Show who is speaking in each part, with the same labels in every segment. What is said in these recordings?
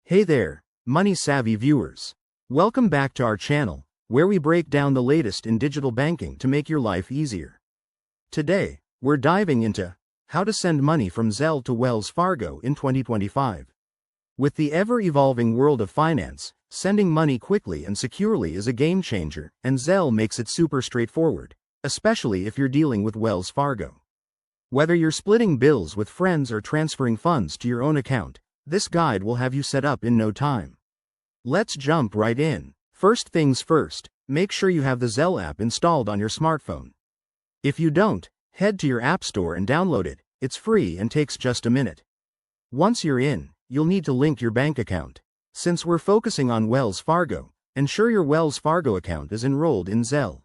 Speaker 1: Hey there, money-savvy viewers. Welcome back to our channel, where we break down the latest in digital banking to make your life easier. Today, we're diving into how to send money from Zelle to Wells Fargo in 2025. With the ever-evolving world of finance, sending money quickly and securely is a game-changer, and Zelle makes it super straightforward, especially if you're dealing with Wells Fargo. Whether you're splitting bills with friends or transferring funds to your own account, this guide will have you set up in no time. Let's jump right in. First things first, make sure you have the Zelle app installed on your smartphone. If you don't, head to your app store and download it. It's free and takes just a minute. Once you're in, you'll need to link your bank account. Since we're focusing on Wells Fargo, ensure your Wells Fargo account is enrolled in Zelle.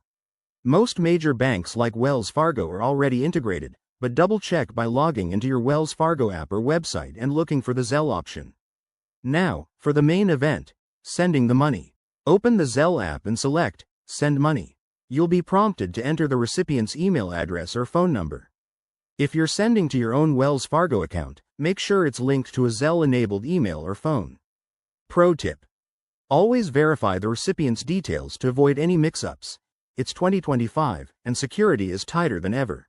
Speaker 1: Most major banks like Wells Fargo are already integrated, but double-check by logging into your Wells Fargo app or website and looking for the Zelle option. Now, for the main event, sending the money. Open the Zelle app and select Send Money. You'll be prompted to enter the recipient's email address or phone number. If you're sending to your own Wells Fargo account, make sure it's linked to a Zelle-enabled email or phone. Pro tip: always verify the recipient's details to avoid any mix-ups. It's 2025, and security is tighter than ever.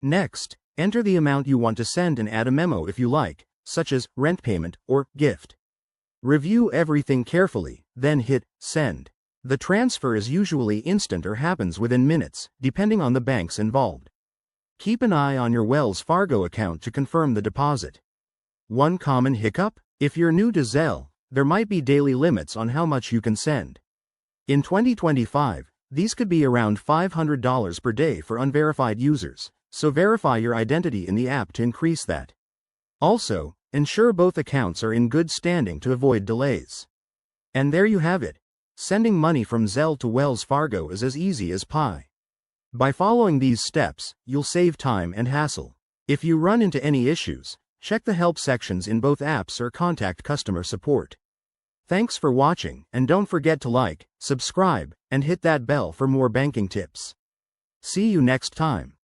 Speaker 1: Next, enter the amount you want to send and add a memo if you like, such as rent payment or gift. Review everything carefully, then hit Send. The transfer is usually instant or happens within minutes, depending on the banks involved. Keep an eye on your Wells Fargo account to confirm the deposit. One common hiccup? If you're new to Zelle, there might be daily limits on how much you can send. In 2025, these could be around $500 per day for unverified users, so verify your identity in the app to increase that. Also, ensure both accounts are in good standing to avoid delays. And there you have it. Sending money from Zelle to Wells Fargo is as easy as pie. By following these steps, you'll save time and hassle. If you run into any issues, check the help sections in both apps or contact customer support. Thanks for watching, and don't forget to like, subscribe, and hit that bell for more banking tips. See you next time.